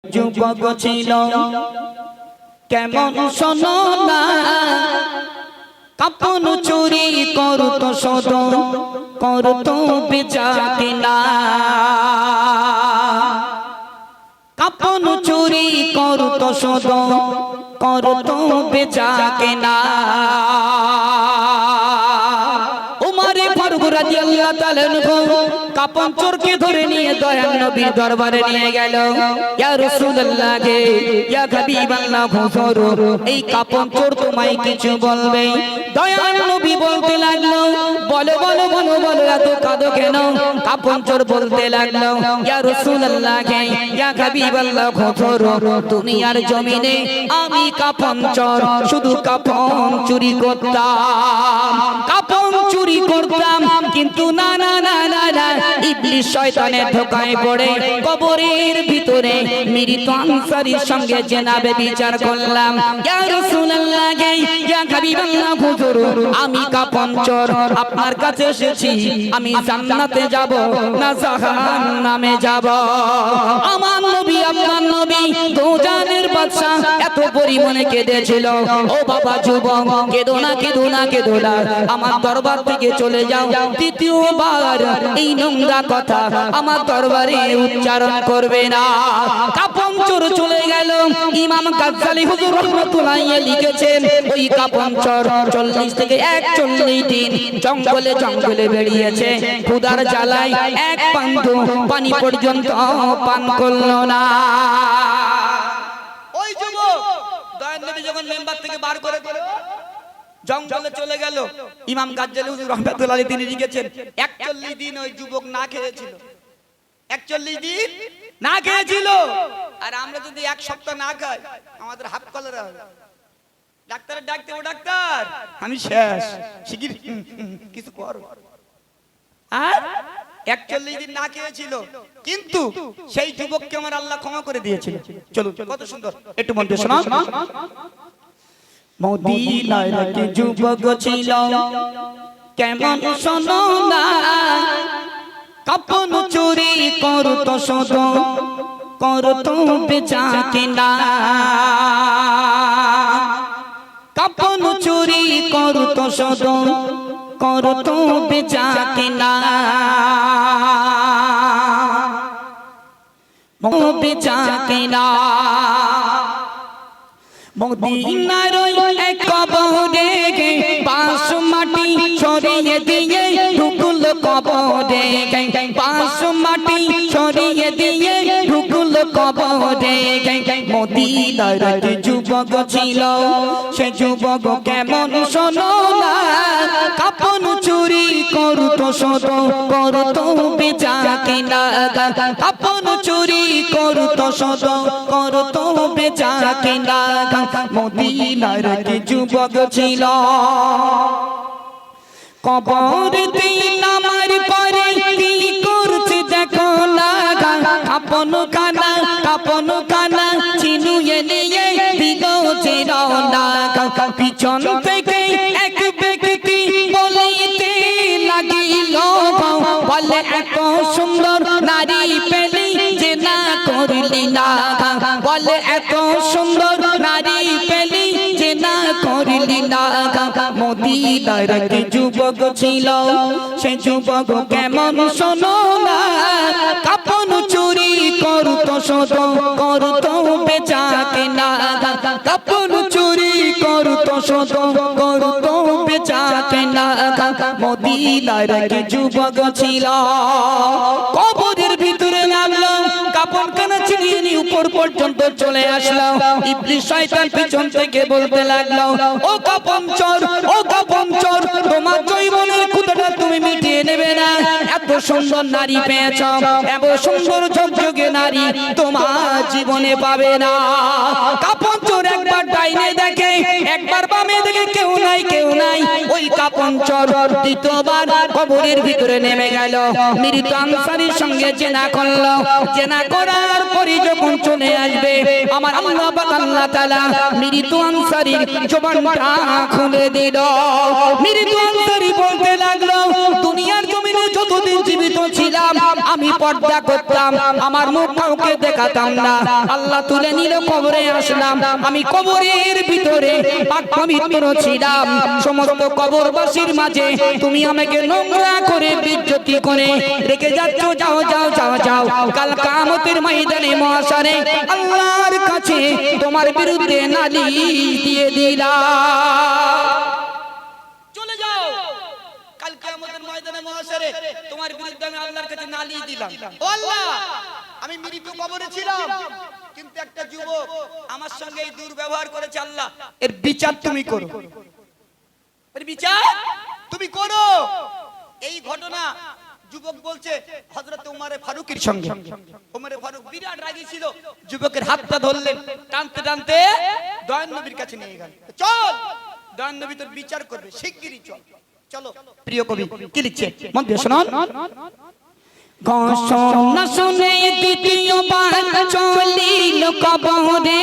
যুবক ছিল কেমন শোনো না, কাপন চুরি করতো শোধ করতো বেচা কিনা, কাপন চুরি করতো শোধ করতো বেচা কিনা। উমরে ফারুক রাদিয়াল্লাহু তাআলা আনহু কাপন চোরকে ধরে নিয়ে দয়াল নবীর দরবারে নিয়ে গেল। ইয়া রাসূলুল্লাহ গে, ইয়া হাবিবাল্লাহ, হুজুর এই কাপন চোর তোমায় কিছু বলবে। দয়াল নবী বলতে লাগলো, বলো বলো বলো বলো, এত কাঁদো কেন? কাপন চোর বলতে লাগলো, ইয়া রাসূলুল্লাহ গে, ইয়া হাবিবাল্লাহ, হুজুর দুনিয়ার জমিনে আমি কাপন চোর, শুধু কাপন চুরি করতাম, কাপন চুরি করতাম, কিন্তু না না না না না, ইবলিস শয়তানের ধোঁকায় পড়ে কবরের ভিতরে মৃত আনসারীর সঙ্গে জেনাবে বিচার করলাম। ইয়া রাসূলুল্লাহ গে, ইয়া হাবিবাল্লাহ, হুজুর আমি কাপন চোর, আপনার কাছে এসেছি, আমি জান্নাতে যাব না জাহান্নামে যাব? আমার নবী, আপনার নবী দোজানের বাদশা এত পরিমাণে কেঁদেছিল। ও বাবা যুবক, কেঁদো না কেঁদো না কেঁদো না, আমার দরবার থেকে চলে যাও, দ্বিতীয়বার এই নোংরা কথা আমার দরবারে উচ্চারণ করবে না। কাপন চোর চলে গেল। ইমাম গাজ্জালী হুজুর রাহমাতুল্লাহ আলাইহি লিখেছেন, ওই কাপন চোর 40 থেকে 41 দিন জঙ্গলে জঙ্গলে বেরিয়েছে, ক্ষুধার জ্বালায় এক পান্ডু পানি পর্যন্ত পান করলো না। ওই যুবক দয়াল নবী যখন মেম্বার থেকে বার করে দিল, জঙ্গলে চলে গেল। ইমাম গাজ্জালী হুজুর রাহমাতুল্লাহ আলাইহি তিনি লিখেছেন, 41 দিন ওই যুবক না খেয়েছিল, 41 দিন না খেয়েছিল। আর আমরা যদি এক সপ্তাহ না খাই আমাদের হাফ কলেরা হবে। ডাক্তারের ডাকতে, ও ডাক্তার আমি শেষ, শিগগির কিছু কর। আর 41 দিন না খেয়েছিল, কিন্তু সেই যুবককে আমার আল্লাহ ক্ষমা করে দিয়েছিল। চলো কত সুন্দর, একটু মন দিয়ে শোনো। মদিনার কি যুবক ছিল কেমন শোনো না, কাপন চুরি করতো শোধ করতো বেচা কিনা, কাপন চুরি করতো শোধ করতো বেচা কিনা, বেচা কিনা। মদিনার এক কবরে বাঁশ মাটি ছড়িয়ে দিয়ে ঢুকল কবরে, বাঁশ মাটি ছড়িয়ে দিয়ে ঢুকল কবরে। মদিনার এক যুবক ছিল, সে যুবক কেমন শোনো না, কাপন চুরি করতো শোধ করতো বেচা কিনা, কাপন চুরি করতো শোধ করতো বেচা কিনা। মদিনার কি যুবক ছিল, কবরেতে নামার পরে কি করছে দেখো না, কাপন কানা চিনুয়ে নিয়ে দিল যে রওনা। পিছন থেকে এক ব্যক্তি বলিতে লাগিল, বলে এত সুন্দর নারী পেলি যে না করলি না, বলে এত সুন্দর নারী পেলি যে না করলি না। মদিনার কি যুবক ছিল, সে যুবক কেমন শোনো না, কাপন চুরি করতো শোধ করতো বেচা কিনা, কাপন চুরি করতো শোধ করতো বেচা কিনা। মদিনার কি যুবক ছিল, কবরের ভিতরে নামলো, কাপন কানা ছিনিয়ে নিয়ে উপর পর্যন্ত চলে আসলো। ইবলিস শয়তান পিছন থেকে বলতে লাগলো, ও কাপন চোর, ও কাপন চোর, তোমার জীবনের ক্ষুধাটা তুমি মিটিয়ে নেবে না, এত সুন্দর নারী পেয়েছো, এত সুন্দর ঝকঝকে নারী তোমার জীবনে পাবে না। কাপন চোর একবার ডাইনে দেখে, একবার বামে দেখে, কেউ নাই কেউ নাই। ওই কাপন চোর দ্বিতীয়বার কবরের ভিতরে নেমে গেল, মৃত আনসারীর সঙ্গে জেনা করলো। জেনা করার পরে যখন চলে আসবে, আমার আল্লাহ পাক আল্লাহ তাআলা মৃত আনসারীর জবানটা খুলে দিল। মৃত আনসারী বলতে লাগলো, দুনিয়ার জমিনে যতদিন জীবিত ছিলাম আমি পর্দা করতাম, আমার মুখ কাউকে দেখাতাম না। আল্লাহ তুলে নিল, কবরে আসলাম, আমি কবরের ভিতরে পাক পবিত্র ছিলাম। সমস্ত কবরবাসীর মাঝে তুমি আমাকে নোংরা করে বেইজ্জতি করে রেখে যাচ্ছ। যাও যাও যাও যাও, কাল কিয়ামতের ময়দানে মহাশরে আল্লাহর কাছে তোমার বিরুদ্ধে নালিশ দিয়ে দিলাম। চলে যাও, কাল কিয়ামতের ময়দানে মহাশরে তোমার বিরুদ্ধে আমি আল্লাহর কাছে নালিশ দিলাম। ও আল্লাহ, আমি মৃত কবরে ছিলাম, কিন্তু একটা যুবক আমার সঙ্গে এই দুর্ব্যবহার করেছে। আল্লাহ, এর বিচার তুমি করো, এর বিচার তুমি করো। এই ঘটনা যুবক বলছে হযরত উমরে ফারুকের সঙ্গে। উমরে ফারুক বিরাট রাগী ছিল, যুবকের হাতটা ধরলেন, টানতে টানতে দয়ান নবীর কাছে নিয়ে গেল। চল, দয়ান নবী তোর বিচার করবে, শিগগিরই চল। চলো, প্রিয় কবি কি লিখছে মন দিয়ে শুনুন। ঘোষণা শুনে দ্বিতীয়বার চলিল কবরে,